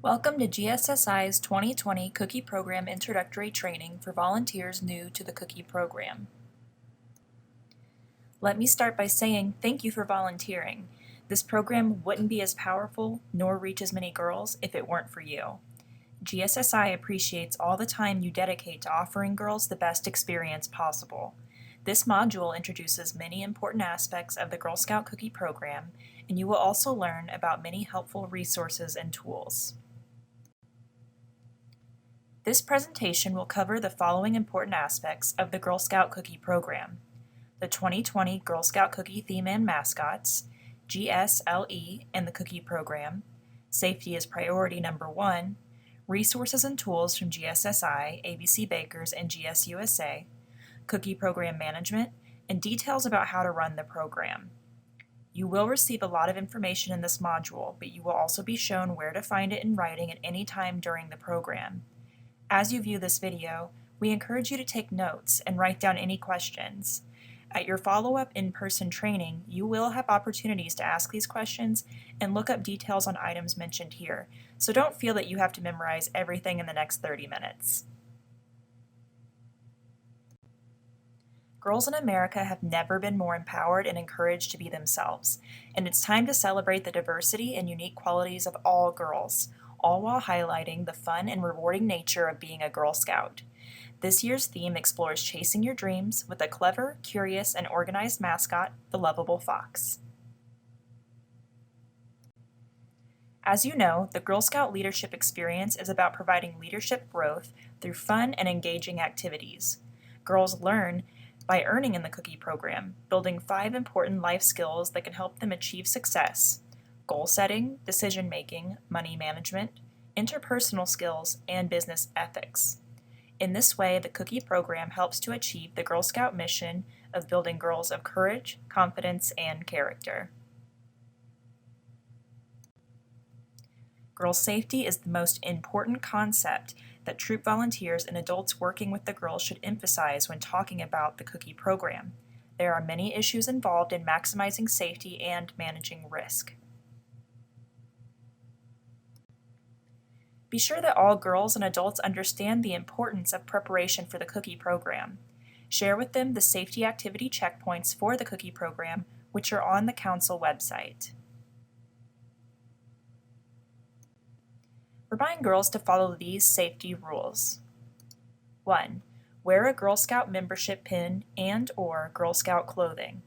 Welcome to GSSI's 2020 Cookie Program Introductory Training for volunteers new to the Cookie Program. Let me start by saying thank you for volunteering. This program wouldn't be as powerful nor reach as many girls if it weren't for you. GSSI appreciates all the time you dedicate to offering girls the best experience possible. This module introduces many important aspects of the Girl Scout Cookie Program, and you will also learn about many helpful resources and tools. This presentation will cover the following important aspects of the Girl Scout Cookie Program: the 2020 Girl Scout Cookie Theme and Mascots, GSLE and the Cookie Program, Safety is Priority Number 1, resources and tools from GSSI, ABC Bakers, and GSUSA, Cookie Program Management, and details about how to run the program. You will receive a lot of information in this module, but you will also be shown where to find it in writing at any time during the program. As you view this video, we encourage you to take notes and write down any questions. At your follow-up in-person training, you will have opportunities to ask these questions and look up details on items mentioned here, so don't feel that you have to memorize everything in the next 30 minutes. Girls in America have never been more empowered and encouraged to be themselves, and it's time to celebrate the diversity and unique qualities of all girls, all while highlighting the fun and rewarding nature of being a Girl Scout. This year's theme explores chasing your dreams with a clever, curious, and organized mascot, the lovable fox. As you know, the Girl Scout leadership experience is about providing leadership growth through fun and engaging activities. Girls learn by earning in the Cookie Program, building 5 important life skills that can help them achieve success: goal setting, decision making, money management, interpersonal skills, and business ethics. In this way, the Cookie Program helps to achieve the Girl Scout mission of building girls of courage, confidence, and character. Girl safety is the most important concept that troop volunteers and adults working with the girls should emphasize when talking about the Cookie Program. There are many issues involved in maximizing safety and managing risk. Be sure that all girls and adults understand the importance of preparation for the Cookie Program. Share with them the safety activity checkpoints for the Cookie Program, which are on the Council website. Remind girls to follow these safety rules. 1. Wear a Girl Scout membership pin and/or Girl Scout clothing.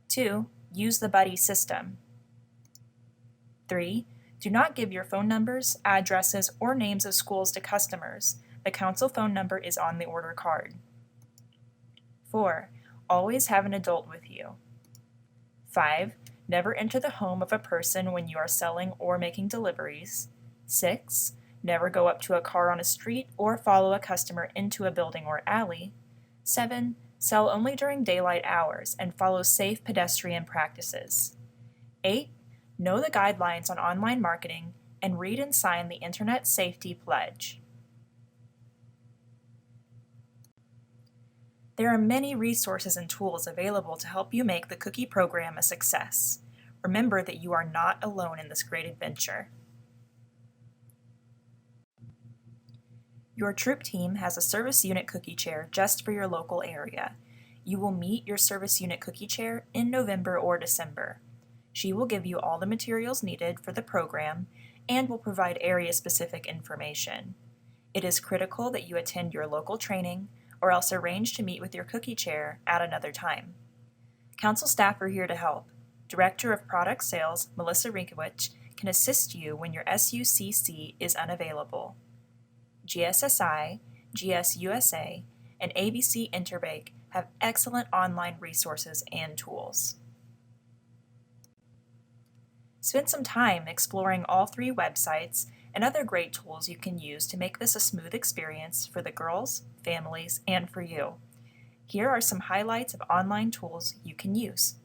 2. Use the buddy system. 3. Do not give your phone numbers, addresses, or names of schools to customers. The Council phone number is on the order card. 4. Always have an adult with you. 5. Never enter the home of a person when you are selling or making deliveries. 6. Never go up to a car on a street or follow a customer into a building or alley. 7. Sell only during daylight hours and follow safe pedestrian practices. 8. Know the guidelines on online marketing and read and sign the Internet Safety Pledge. There are many resources and tools available to help you make the Cookie Program a success. Remember that you are not alone in this great adventure. Your troop team has a service unit cookie chair just for your local area. You will meet your service unit cookie chair in November or December. She will give you all the materials needed for the program and will provide area-specific information. It is critical that you attend your local training or else arrange to meet with your cookie chair at another time. Council staff are here to help. Director of Product Sales, Melissa Rinkowicz, can assist you when your SUCC is unavailable. GSSI, GSUSA, and ABC Interbake have excellent online resources and tools. Spend some time exploring all 3 websites and other great tools you can use to make this a smooth experience for the girls, families, and for you. Here are some highlights of online tools you can use.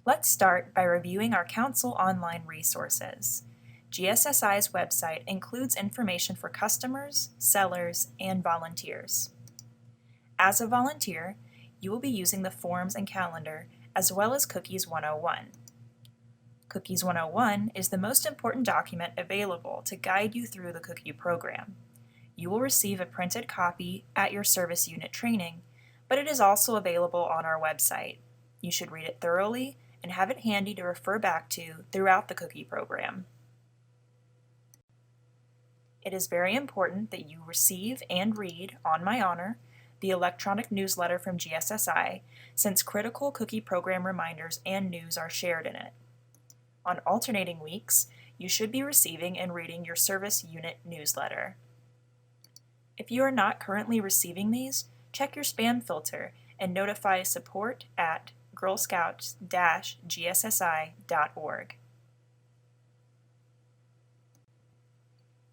Let's start by reviewing our Council online resources. GSSI's website includes information for customers, sellers, and volunteers. As a volunteer, you will be using the forms and calendar as well as Cookies 101. Cookies 101 is the most important document available to guide you through the cookie program. You will receive a printed copy at your service unit training, but it is also available on our website. You should read it thoroughly and have it handy to refer back to throughout the cookie program. It is very important that you receive and read, on my honor, the electronic newsletter from GSSI, since critical cookie program reminders and news are shared in it. On alternating weeks, you should be receiving and reading your service unit newsletter. If you are not currently receiving these, check your spam filter and notify support at girlscouts-gssi.org.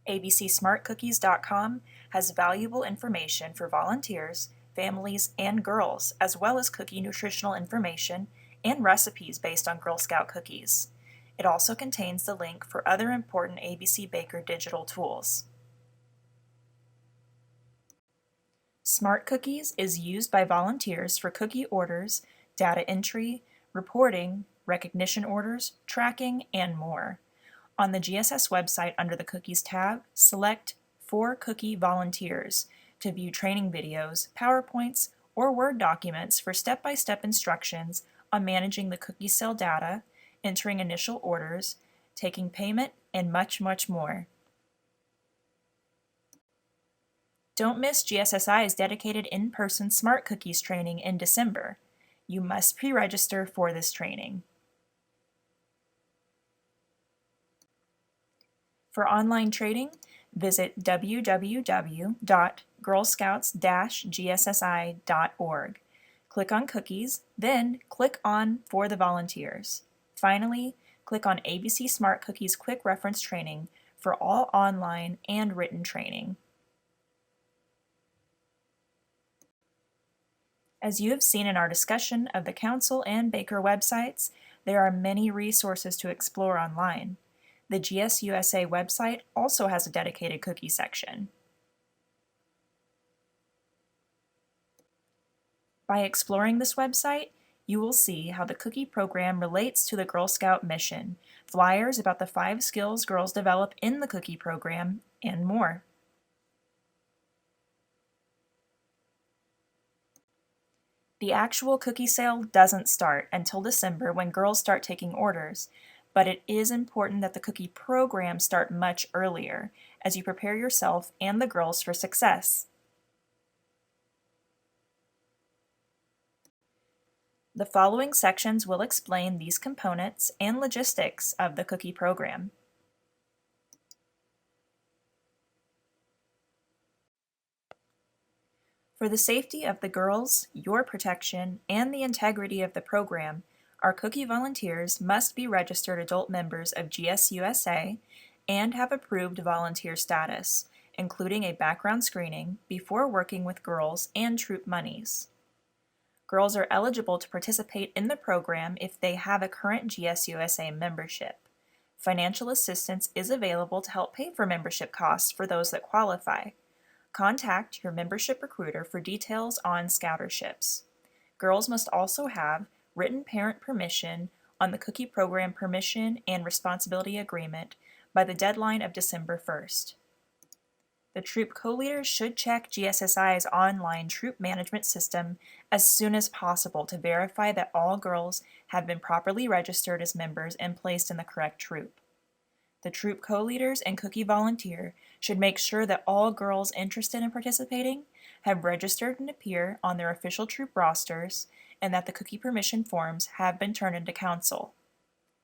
abcsmartcookies.com has valuable information for volunteers, families, and girls, as well as cookie nutritional information and recipes based on Girl Scout cookies. It also contains the link for other important ABC Baker digital tools. Smart Cookies is used by volunteers for cookie orders, data entry, reporting, recognition orders, tracking, and more. On the GSS website under the Cookies tab, select For Cookie Volunteers to view training videos, PowerPoints, or Word documents for step-by-step instructions on managing the cookie cell data, entering initial orders, taking payment, and much, much more. Don't miss GSSI's dedicated in-person Smart Cookies training in December. You must pre-register for this training. For online training, visit www.girlscouts-gssi.org. Click on Cookies, then click on For the Volunteers. Finally, click on ABC Smart Cookies Quick Reference Training for all online and written training. As you have seen in our discussion of the Council and Baker websites, there are many resources to explore online. The GSUSA website also has a dedicated cookie section. By exploring this website, you will see how the cookie program relates to the Girl Scout mission, flyers about the 5 skills girls develop in the cookie program, and more. The actual cookie sale doesn't start until December when girls start taking orders, but it is important that the cookie program start much earlier as you prepare yourself and the girls for success. The following sections will explain these components and logistics of the cookie program. For the safety of the girls, your protection, and the integrity of the program, our cookie volunteers must be registered adult members of GSUSA and have approved volunteer status, including a background screening before working with girls and troop monies. Girls are eligible to participate in the program if they have a current GSUSA membership. Financial assistance is available to help pay for membership costs for those that qualify. Contact your membership recruiter for details on scouterships. Girls must also have written parent permission on the cookie program permission and responsibility agreement by the deadline of December 1st. The troop co-leaders should check GSSI's online troop management system as soon as possible to verify that all girls have been properly registered as members and placed in the correct troop. The troop co-leaders and cookie volunteer should make sure that all girls interested in participating have registered and appear on their official troop rosters and that the cookie permission forms have been turned into council.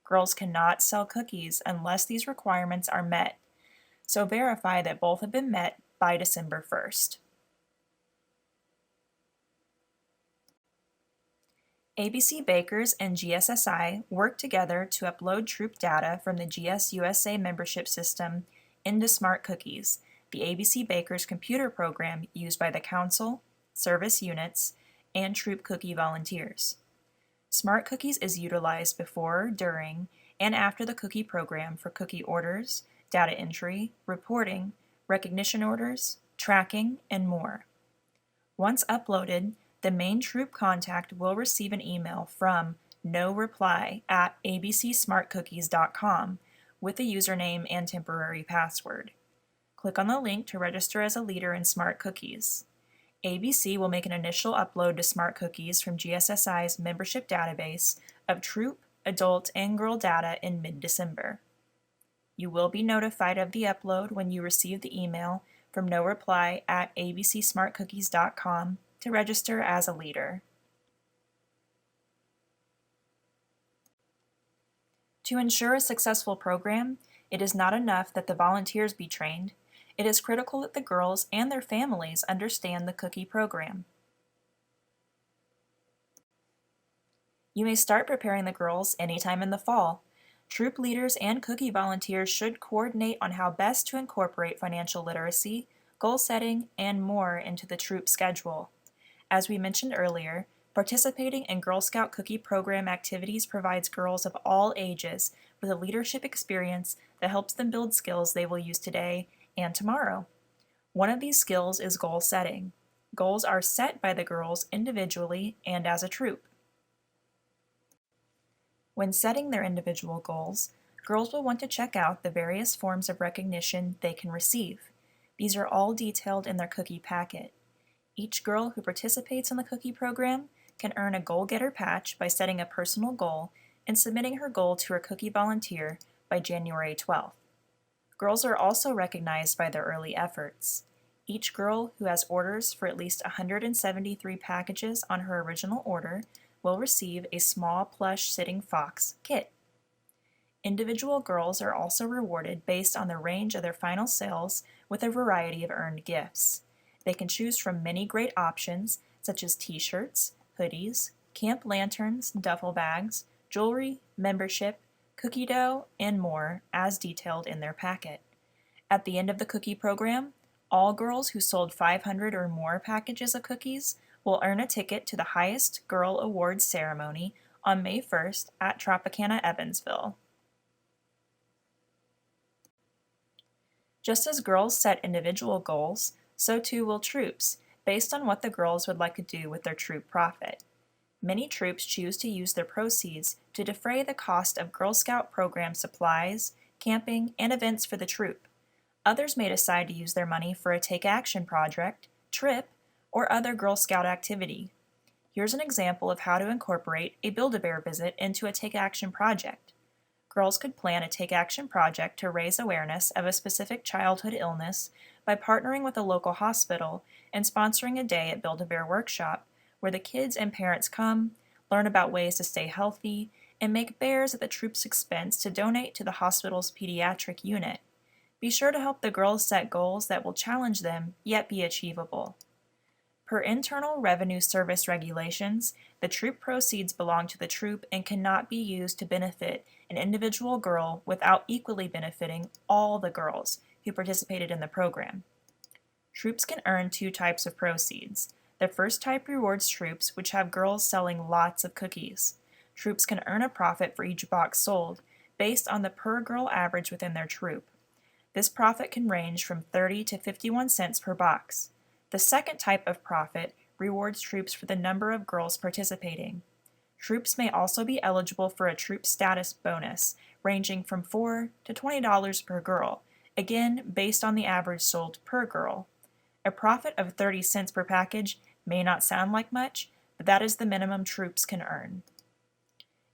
Girls cannot sell cookies unless these requirements are met, so verify that both have been met by December 1st. ABC Bakers and GSSI work together to upload troop data from the GSUSA membership system into Smart Cookies, the ABC Bakers computer program used by the Council, service units, and troop cookie volunteers. Smart Cookies is utilized before, during, and after the cookie program for cookie orders, data entry, reporting, recognition orders, tracking, and more. Once uploaded, The main troop contact will receive an email from noreply@abcsmartcookies.com with a username and temporary password. Click on the link to register as a leader in Smart Cookies. ABC will make an initial upload to Smart Cookies from GSSI's membership database of troop, adult, and girl data in mid-December. You will be notified of the upload when you receive the email from noreply@abcsmartcookies.com to register as a leader. To ensure a successful program, it is not enough that the volunteers be trained. It is critical that the girls and their families understand the cookie program. You may start preparing the girls anytime in the fall. Troop leaders and cookie volunteers should coordinate on how best to incorporate financial literacy, goal setting, and more into the troop schedule. As we mentioned earlier, participating in Girl Scout Cookie Program activities provides girls of all ages with a leadership experience that helps them build skills they will use today and tomorrow. One of these skills is goal setting. Goals are set by the girls individually and as a troop. When setting their individual goals, girls will want to check out the various forms of recognition they can receive. These are all detailed in their cookie packet. Each girl who participates in the cookie program can earn a Goal Getter patch by setting a personal goal and submitting her goal to her cookie volunteer by January 12th. Girls are also recognized by their early efforts. Each girl who has orders for at least 173 packages on her original order will receive a small plush sitting fox kit. Individual girls are also rewarded based on the range of their final sales with a variety of earned gifts. They can choose from many great options such as t-shirts, hoodies, camp lanterns, duffel bags, jewelry, membership, cookie dough, and more as detailed in their packet. At the end of the cookie program, all girls who sold 500 or more packages of cookies will earn a ticket to the highest girl awards ceremony on May 1st at Tropicana Evansville. Just as girls set individual goals, so too will troops, based on what the girls would like to do with their troop profit. Many troops choose to use their proceeds to defray the cost of Girl Scout program supplies, camping, and events for the troop. Others may decide to use their money for a Take Action project, trip, or other Girl Scout activity. Here's an example of how to incorporate a Build-A-Bear visit into a Take Action project. Girls could plan a Take Action project to raise awareness of a specific childhood illness by partnering with a local hospital and sponsoring a day at Build-A-Bear Workshop where the kids and parents come, learn about ways to stay healthy, and make bears at the troop's expense to donate to the hospital's pediatric unit. Be sure to help the girls set goals that will challenge them yet be achievable. Per Internal Revenue Service regulations, the troop proceeds belong to the troop and cannot be used to benefit an individual girl without equally benefiting all the girls who participated in the program. Troops can earn two types of proceeds. The first type rewards troops which have girls selling lots of cookies. Troops can earn a profit for each box sold based on the per girl average within their troop. This profit can range from 30 to 51 cents per box. The second type of profit rewards troops for the number of girls participating. Troops may also be eligible for a troop status bonus, ranging from $4 to $20 per girl, again based on the average sold per girl. A profit of 30 cents per package may not sound like much, but that is the minimum troops can earn.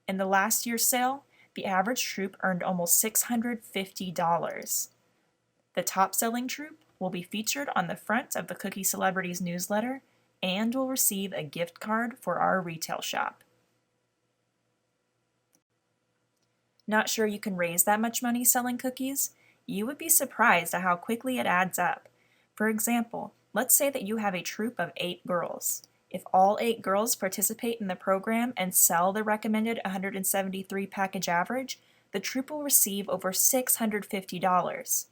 In the last year's sale, the average troop earned almost $650. The top-selling troop will be featured on the front of the Cookie Celebrities newsletter and will receive a gift card for our retail shop. Not sure you can raise that much money selling cookies? You would be surprised at how quickly it adds up. For example, let's say that you have a troop of 8 girls. If all 8 girls participate in the program and sell the recommended 173 package average, the troop will receive over $650.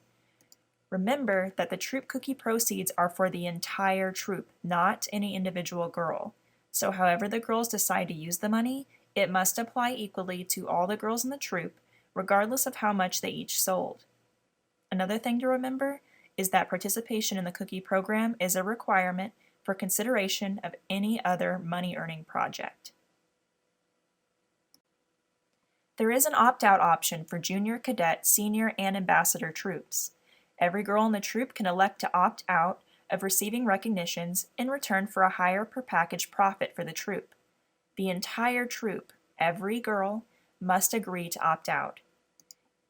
Remember that the troop cookie proceeds are for the entire troop, not any individual girl. So however the girls decide to use the money, it must apply equally to all the girls in the troop, regardless of how much they each sold. Another thing to remember is that participation in the cookie program is a requirement for consideration of any other money-earning project. There is an opt-out option for junior, cadet, senior, and ambassador troops. Every girl in the troop can elect to opt out of receiving recognitions in return for a higher per package profit for the troop. The entire troop, every girl, must agree to opt out.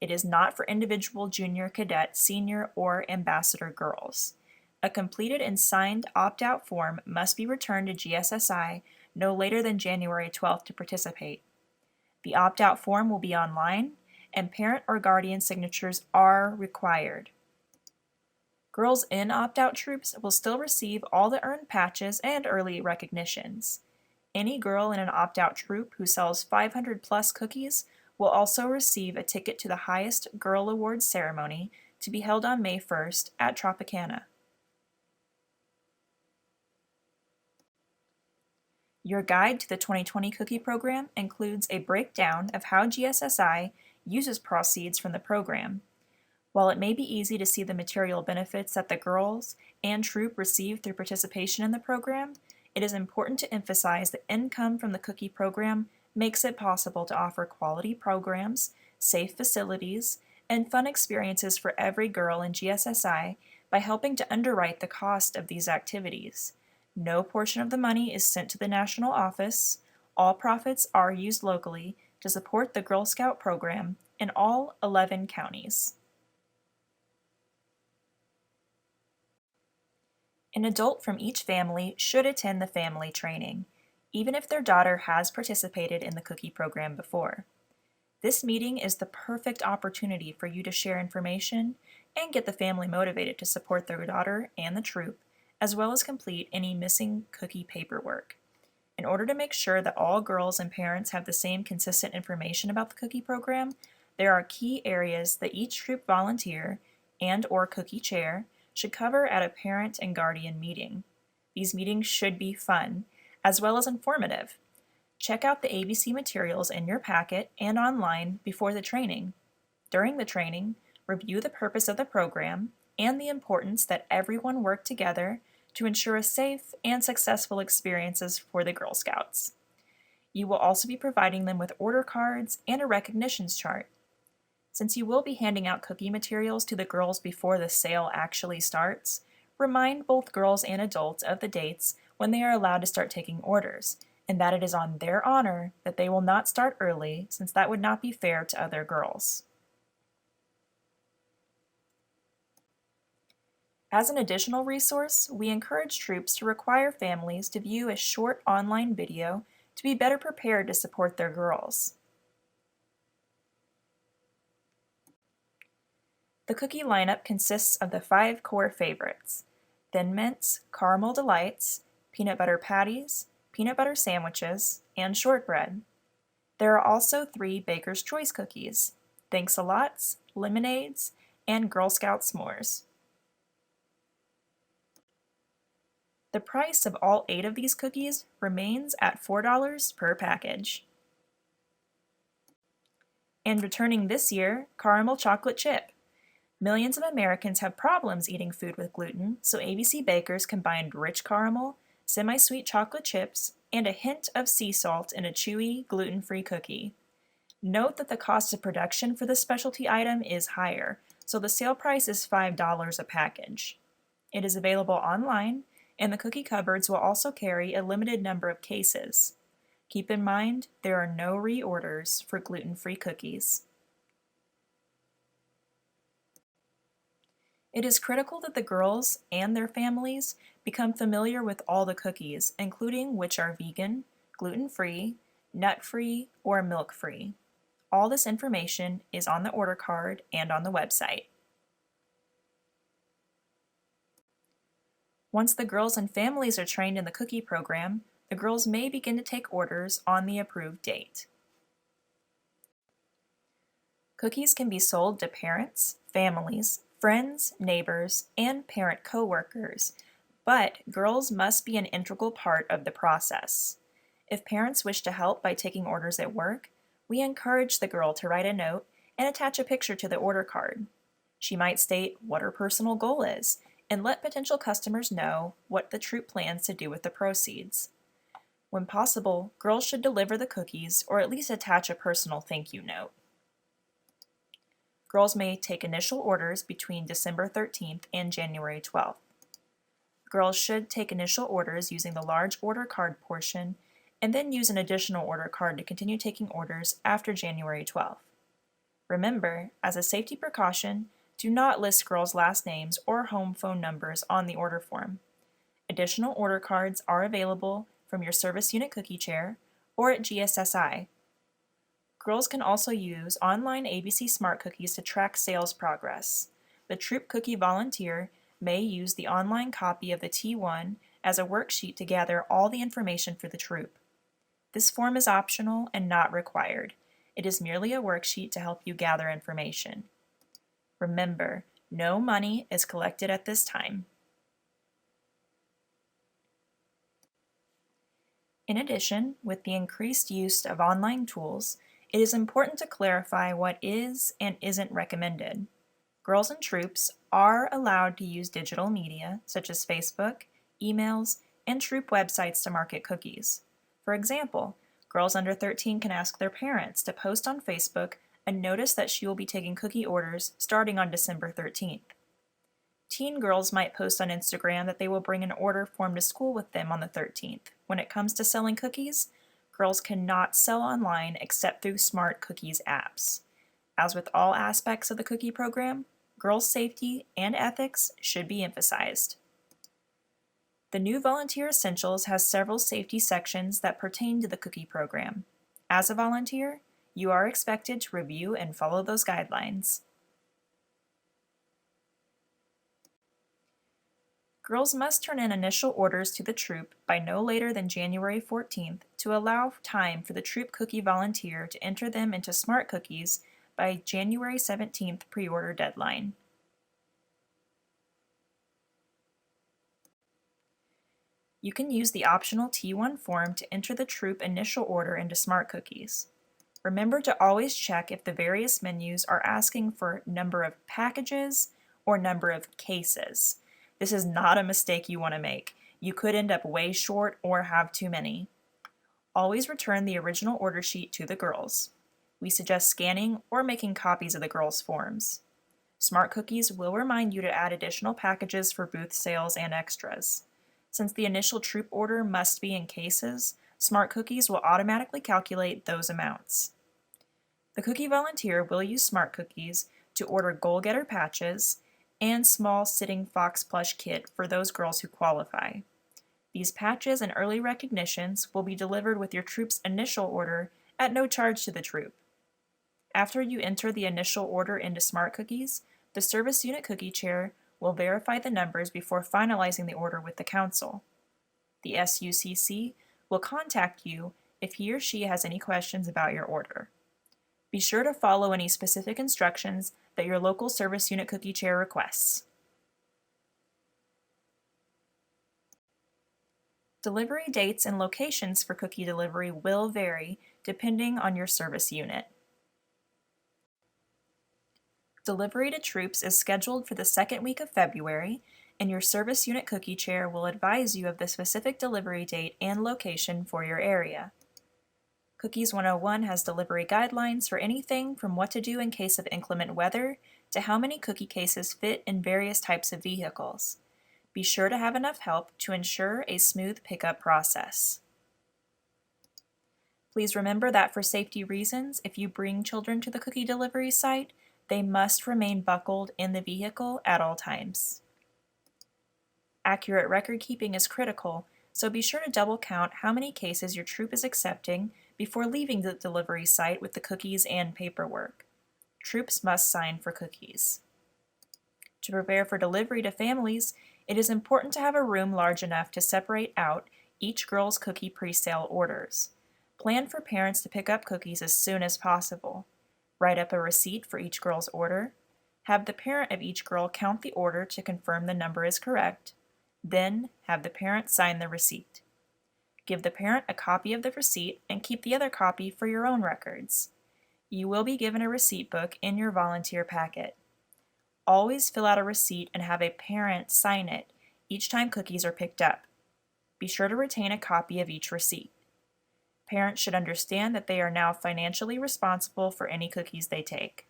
It is not for individual junior, cadet, senior, or ambassador girls. A completed and signed opt-out form must be returned to GSSI no later than January 12th to participate. The opt-out form will be online, and parent or guardian signatures are required. Girls in opt-out troops will still receive all the earned patches and early recognitions. Any girl in an opt-out troop who sells 500 plus cookies will also receive a ticket to the highest Girl Awards ceremony to be held on May 1st at Tropicana. Your guide to the 2020 Cookie Program includes a breakdown of how GSSI uses proceeds from the program. While it may be easy to see the material benefits that the girls and troop receive through participation in the program, it is important to emphasize that income from the Cookie Program makes it possible to offer quality programs, safe facilities, and fun experiences for every girl in GSSI by helping to underwrite the cost of these activities. No portion of the money is sent to the national office. All profits are used locally to support the Girl Scout program in all 11 counties. An adult from each family should attend the family training, even if their daughter has participated in the Cookie Program before. This meeting is the perfect opportunity for you to share information and get the family motivated to support their daughter and the troop, as well as complete any missing cookie paperwork. In order to make sure that all girls and parents have the same consistent information about the Cookie Program, there are key areas that each troop volunteer and/or cookie chair should cover at a parent and guardian meeting. These meetings should be fun, as well as informative. Check out the ABC materials in your packet and online before the training. During the training, review the purpose of the program and the importance that everyone work together to ensure a safe and successful experiences for the Girl Scouts. You will also be providing them with order cards and a recognitions chart. Since you will be handing out cookie materials to the girls before the sale actually starts, remind both girls and adults of the dates when they are allowed to start taking orders, and that it is on their honor that they will not start early, since that would not be fair to other girls. As an additional resource, we encourage troops to require families to view a short online video to be better prepared to support their girls. The cookie lineup consists of the 5 core favorites: Thin Mints, Caramel Delights, Peanut Butter Patties, Peanut Butter Sandwiches, and Shortbread. There are also 3 Baker's Choice cookies: Thanks-a-Lots, Lemonades, and Girl Scout S'mores. The price of all 8 of these cookies remains at $4 per package. And returning this year, Caramel Chocolate Chip. Millions of Americans have problems eating food with gluten, so ABC Bakers combined rich caramel, semi-sweet chocolate chips, and a hint of sea salt in a chewy, gluten-free cookie. Note that the cost of production for this specialty item is higher, so the sale price is $5 a package. It is available online, and the cookie cupboards will also carry a limited number of cases. Keep in mind, there are no reorders for gluten-free cookies. It is critical that the girls and their families become familiar with all the cookies, including which are vegan, gluten-free, nut-free, or milk-free. All this information is on the order card and on the website. Once the girls and families are trained in the cookie program, the girls may begin to take orders on the approved date. Cookies can be sold to parents, families, friends, neighbors, and parent co-workers, but girls must be an integral part of the process. If parents wish to help by taking orders at work, we encourage the girl to write a note and attach a picture to the order card. She might state what her personal goal is and let potential customers know what the troop plans to do with the proceeds. When possible, girls should deliver the cookies or at least attach a personal thank you note. Girls may take initial orders between December 13th and January 12th. Girls should take initial orders using the large order card portion and then use an additional order card to continue taking orders after January 12th. Remember, as a safety precaution, do not list girls' last names or home phone numbers on the order form. Additional order cards are available from your service unit cookie chair or at GSSI. Girls can also use online ABC Smart Cookies to track sales progress. The Troop Cookie volunteer may use the online copy of the T1 as a worksheet to gather all the information for the troop. This form is optional and not required. It is merely a worksheet to help you gather information. Remember, no money is collected at this time. In addition, with the increased use of online tools, it is important to clarify what is and isn't recommended. Girls and troops are allowed to use digital media such as Facebook, emails, and troop websites to market cookies. For example, girls under 13 can ask their parents to post on Facebook a notice that she will be taking cookie orders starting on December 13th. Teen girls might post on Instagram that they will bring an order form to school with them on the 13th. When it comes to selling cookies, girls cannot sell online except through Smart Cookies apps. As with all aspects of the cookie program, girls' safety and ethics should be emphasized. The new Volunteer Essentials has several safety sections that pertain to the cookie program. As a volunteer, you are expected to review and follow those guidelines. Girls must turn in initial orders to the troop by no later than January 14th to allow time for the troop cookie volunteer to enter them into Smart Cookies by January 17th pre-order deadline. You can use the optional T1 form to enter the troop initial order into Smart Cookies. Remember to always check if the various menus are asking for number of packages or number of cases. This is not a mistake you want to make. You could end up way short or have too many. Always return the original order sheet to the girls. We suggest scanning or making copies of the girls' forms. Smart Cookies will remind you to add additional packages for booth sales and extras. Since the initial troop order must be in cases, Smart Cookies will automatically calculate those amounts. The cookie volunteer will use Smart Cookies to order goal-getter patches and small sitting fox plush kit for those girls who qualify. These patches and early recognitions will be delivered with your troop's initial order at no charge to the troop. After you enter the initial order into Smart Cookies, the service unit cookie chair will verify the numbers before finalizing the order with the council. The SUCC will contact you if he or she has any questions about your order. Be sure to follow any specific instructions that your local service unit cookie chair requests. Delivery dates and locations for cookie delivery will vary depending on your service unit. Delivery to troops is scheduled for the second week of February, and your service unit cookie chair will advise you of the specific delivery date and location for your area. Cookies 101 has delivery guidelines for anything from what to do in case of inclement weather to how many cookie cases fit in various types of vehicles. Be sure to have enough help to ensure a smooth pickup process. Please remember that for safety reasons, if you bring children to the cookie delivery site, they must remain buckled in the vehicle at all times. Accurate record keeping is critical, so be sure to double count how many cases your troop is accepting before leaving the delivery site with the cookies and paperwork. Troops must sign for cookies. To prepare for delivery to families, it is important to have a room large enough to separate out each girl's cookie pre-sale orders. Plan for parents to pick up cookies as soon as possible. Write up a receipt for each girl's order. Have the parent of each girl count the order to confirm the number is correct. Then have the parent sign the receipt. Give the parent a copy of the receipt and keep the other copy for your own records. You will be given a receipt book in your volunteer packet. Always fill out a receipt and have a parent sign it each time cookies are picked up. Be sure to retain a copy of each receipt. Parents should understand that they are now financially responsible for any cookies they take.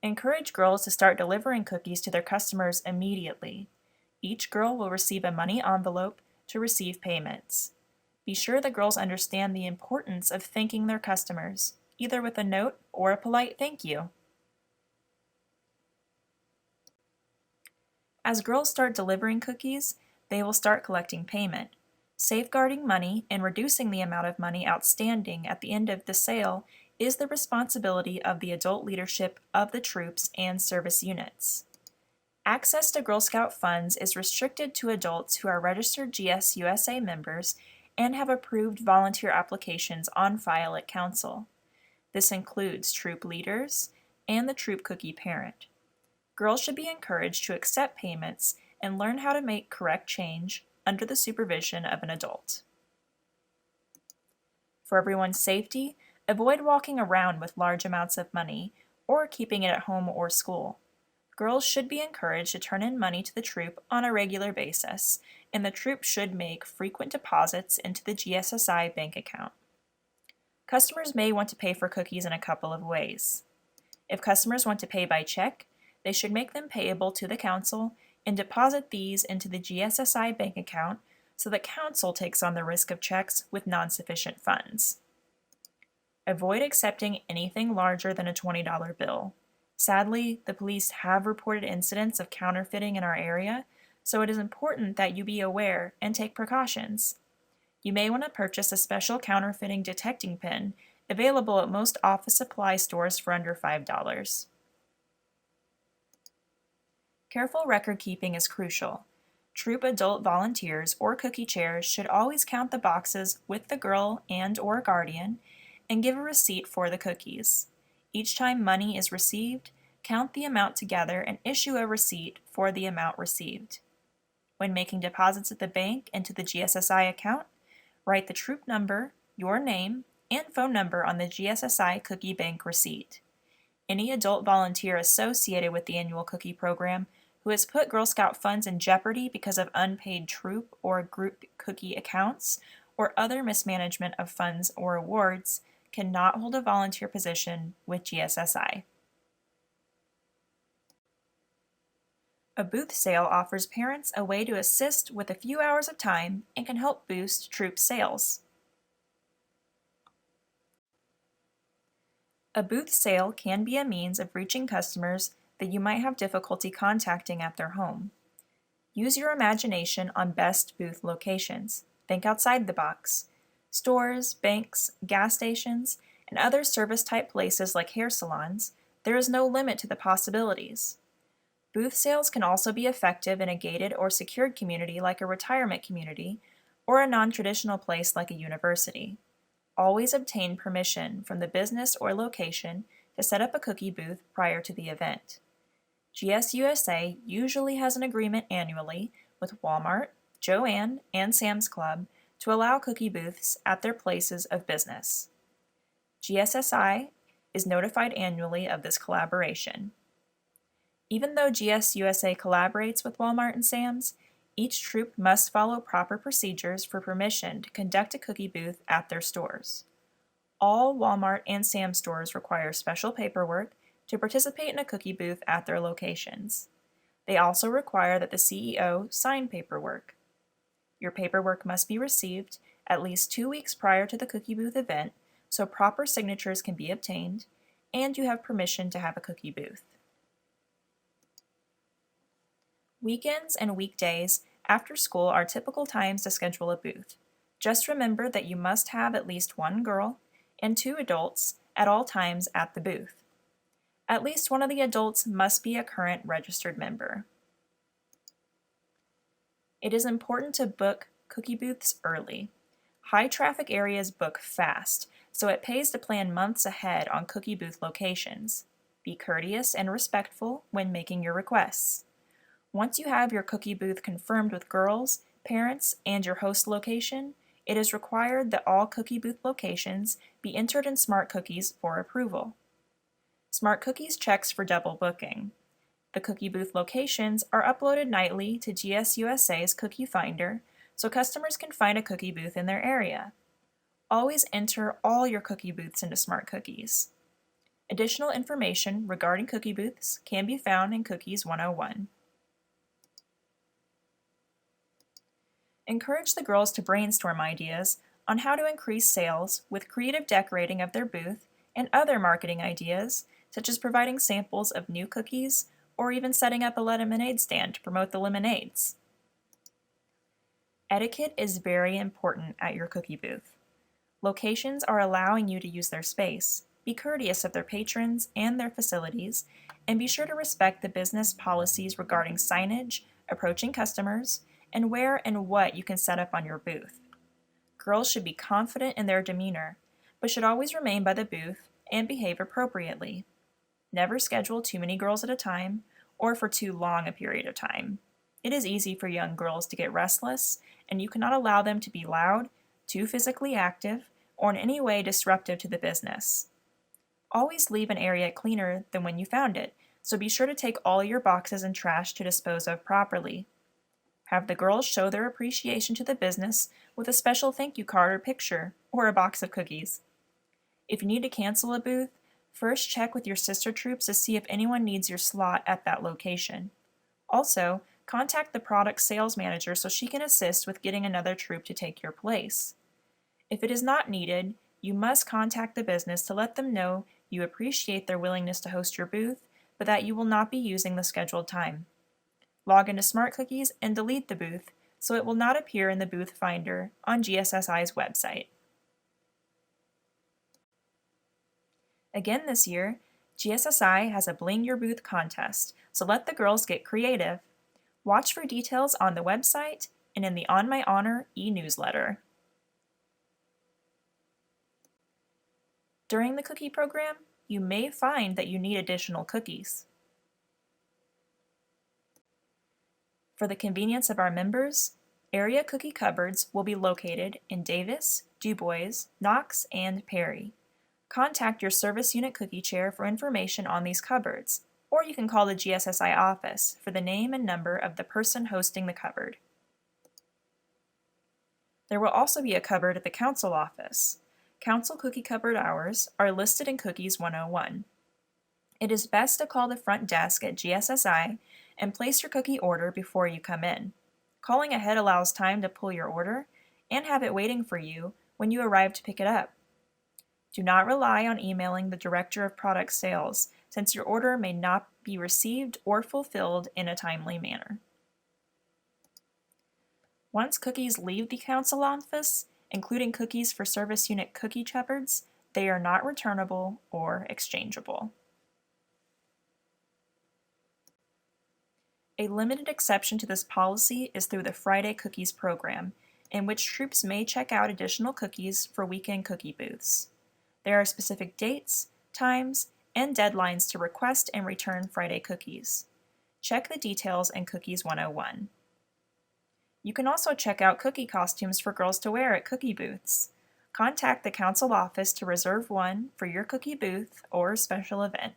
Encourage girls to start delivering cookies to their customers immediately. Each girl will receive a money envelope to receive payments. Be sure the girls understand the importance of thanking their customers, either with a note or a polite thank you. As girls start delivering cookies, they will start collecting payment. Safeguarding money and reducing the amount of money outstanding at the end of the sale is the responsibility of the adult leadership of the troops and service units. Access to Girl Scout funds is restricted to adults who are registered GSUSA members and have approved volunteer applications on file at Council. This includes troop leaders and the troop cookie parent. Girls should be encouraged to accept payments and learn how to make correct change under the supervision of an adult. For everyone's safety, avoid walking around with large amounts of money or keeping it at home or school. Girls should be encouraged to turn in money to the troop on a regular basis, and the troop should make frequent deposits into the GSSI bank account. Customers may want to pay for cookies in a couple of ways. If customers want to pay by check, they should make them payable to the Council and deposit these into the GSSI bank account so that Council takes on the risk of checks with non-sufficient funds. Avoid accepting anything larger than a $20 bill. Sadly, the police have reported incidents of counterfeiting in our area, so it is important that you be aware and take precautions. You may want to purchase a special counterfeiting detecting pin available at most office supply stores for under $5. Careful record keeping is crucial. Troop adult volunteers or cookie chairs should always count the boxes with the girl and/or guardian and give a receipt for the cookies. Each time money is received, count the amount together and issue a receipt for the amount received. When making deposits at the bank into the GSSI account, write the troop number, your name, and phone number on the GSSI Cookie Bank receipt. Any adult volunteer associated with the annual cookie program who has put Girl Scout funds in jeopardy because of unpaid troop or group cookie accounts or other mismanagement of funds or awards cannot hold a volunteer position with GSSI. A booth sale offers parents a way to assist with a few hours of time and can help boost troop sales. A booth sale can be a means of reaching customers that you might have difficulty contacting at their home. Use your imagination on best booth locations. Think outside the box. Stores, banks, gas stations, and other service-type places like hair salons, there is no limit to the possibilities. Booth sales can also be effective in a gated or secured community like a retirement community or a non-traditional place like a university. Always obtain permission from the business or location to set up a cookie booth prior to the event. GSUSA usually has an agreement annually with Walmart, Joann, and Sam's Club to allow cookie booths at their places of business. GSSI is notified annually of this collaboration. Even though GSUSA collaborates with Walmart and Sam's, each troop must follow proper procedures for permission to conduct a cookie booth at their stores. All Walmart and Sam's stores require special paperwork to participate in a cookie booth at their locations. They also require that the CEO sign paperwork. Your paperwork must be received at least 2 weeks prior to the cookie booth event so proper signatures can be obtained, and you have permission to have a cookie booth. Weekends and weekdays after school are typical times to schedule a booth. Just remember that you must have at least one girl and 2 adults at all times at the booth. At least one of the adults must be a current registered member. It is important to book cookie booths early. High traffic areas book fast, so it pays to plan months ahead on cookie booth locations. Be courteous and respectful when making your requests. Once you have your cookie booth confirmed with girls, parents, and your host location, it is required that all cookie booth locations be entered in Smart Cookies for approval. Smart Cookies checks for double booking. The cookie booth locations are uploaded nightly to GSUSA's Cookie Finder so customers can find a cookie booth in their area. Always enter all your cookie booths into Smart Cookies. Additional information regarding cookie booths can be found in Cookies 101. Encourage the girls to brainstorm ideas on how to increase sales with creative decorating of their booth and other marketing ideas, such as providing samples of new cookies or even setting up a lemonade stand to promote the lemonades. Etiquette is very important at your cookie booth. Locations are allowing you to use their space. Be courteous of their patrons and their facilities, and be sure to respect the business policies regarding signage, approaching customers, and where and what you can set up on your booth. Girls should be confident in their demeanor, but should always remain by the booth and behave appropriately. Never schedule too many girls at a time or for too long a period of time. It is easy for young girls to get restless, and you cannot allow them to be loud, too physically active, or in any way disruptive to the business. Always leave an area cleaner than when you found it, so be sure to take all your boxes and trash to dispose of properly. Have the girls show their appreciation to the business with a special thank you card or picture, or a box of cookies. If you need to cancel a booth, first check with your sister troops to see if anyone needs your slot at that location. Also, contact the product sales manager so she can assist with getting another troop to take your place. If it is not needed, you must contact the business to let them know you appreciate their willingness to host your booth, but that you will not be using the scheduled time. Log into Smart Cookies and delete the booth so it will not appear in the booth finder on GSSI's website. Again this year, GSSI has a Bling Your Booth contest, so let the girls get creative. Watch for details on the website and in the On My Honor e-newsletter. During the cookie program, you may find that you need additional cookies. For the convenience of our members, area cookie cupboards will be located in Davis, DuBois, Knox, and Perry. Contact your service unit cookie chair for information on these cupboards, or you can call the GSSI office for the name and number of the person hosting the cupboard. There will also be a cupboard at the council office. Council cookie cupboard hours are listed in Cookies 101. It is best to call the front desk at GSSI and place your cookie order before you come in. Calling ahead allows time to pull your order and have it waiting for you when you arrive to pick it up. Do not rely on emailing the Director of Product Sales, since your order may not be received or fulfilled in a timely manner. Once cookies leave the council office, including cookies for service unit cookie cupboards, they are not returnable or exchangeable. A limited exception to this policy is through the Friday Cookies program, in which troops may check out additional cookies for weekend cookie booths. There are specific dates, times, and deadlines to request and return Friday cookies. Check the details in Cookies 101. You can also check out cookie costumes for girls to wear at cookie booths. Contact the council office to reserve one for your cookie booth or special event.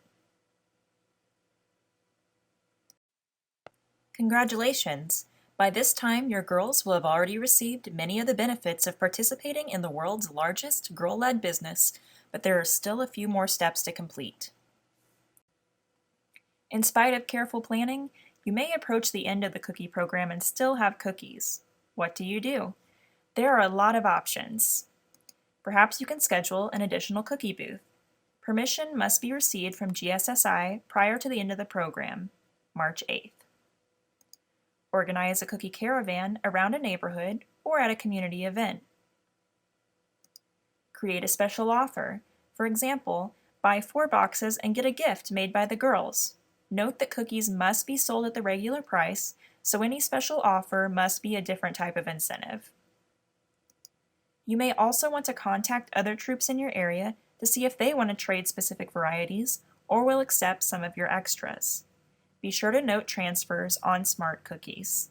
Congratulations! By this time, your girls will have already received many of the benefits of participating in the world's largest girl-led business, but there are still a few more steps to complete. In spite of careful planning, you may approach the end of the cookie program and still have cookies. What do? There are a lot of options. Perhaps you can schedule an additional cookie booth. Permission must be received from GSSI prior to the end of the program, March 8th. Organize a cookie caravan around a neighborhood or at a community event. Create a special offer. For example, buy 4 boxes and get a gift made by the girls. Note that cookies must be sold at the regular price, so any special offer must be a different type of incentive. You may also want to contact other troops in your area to see if they want to trade specific varieties or will accept some of your extras. Be sure to note transfers on Smart Cookies.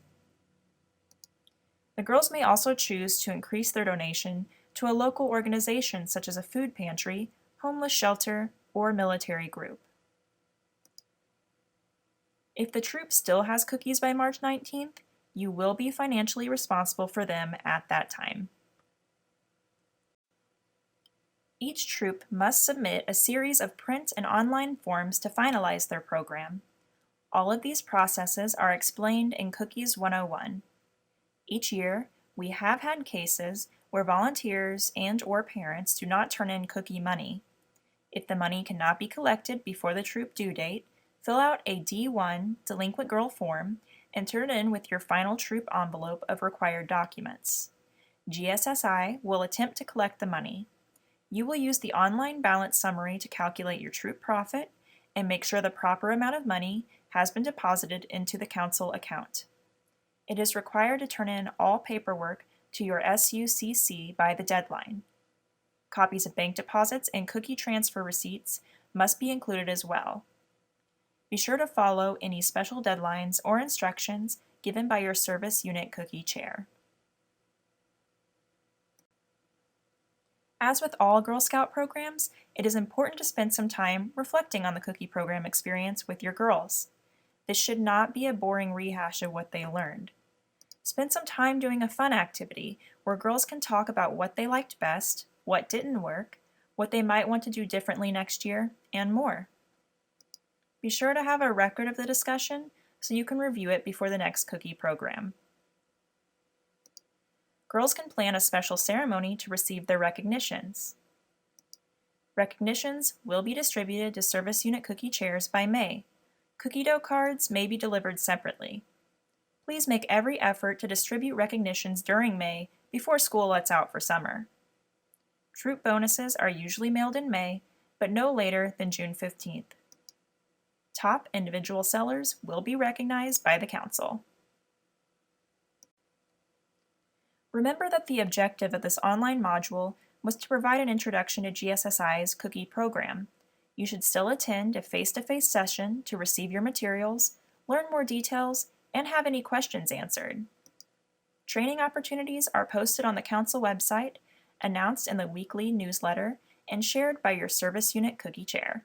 The girls may also choose to increase their donation to a local organization such as a food pantry, homeless shelter, or military group. If the troop still has cookies by March 19th, you will be financially responsible for them at that time. Each troop must submit a series of print and online forms to finalize their program. All of these processes are explained in Cookies 101. Each year, we have had cases where volunteers and/or parents do not turn in cookie money. If the money cannot be collected before the troop due date, fill out a D1 Delinquent Girl form and turn it in with your final troop envelope of required documents. GSSI will attempt to collect the money. You will use the online balance summary to calculate your troop profit and make sure the proper amount of money has been deposited into the council account. It is required to turn in all paperwork to your SUCC by the deadline. Copies of bank deposits and cookie transfer receipts must be included as well. Be sure to follow any special deadlines or instructions given by your service unit cookie chair. As with all Girl Scout programs, it is important to spend some time reflecting on the cookie program experience with your girls. This should not be a boring rehash of what they learned. Spend some time doing a fun activity where girls can talk about what they liked best, what didn't work, what they might want to do differently next year, and more. Be sure to have a record of the discussion so you can review it before the next cookie program. Girls can plan a special ceremony to receive their recognitions. Recognitions will be distributed to service unit cookie chairs by May. Cookie dough cards may be delivered separately. Please make every effort to distribute recognitions during May before school lets out for summer. Troop bonuses are usually mailed in May, but no later than June 15th. Top individual sellers will be recognized by the council. Remember that the objective of this online module was to provide an introduction to GSSI's cookie program. You should still attend a face-to-face session to receive your materials, learn more details, and have any questions answered. Training opportunities are posted on the council website, announced in the weekly newsletter, and shared by your service unit cookie chair.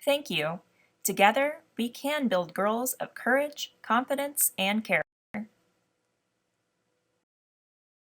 Thank you. Together, we can build girls of courage, confidence, and character.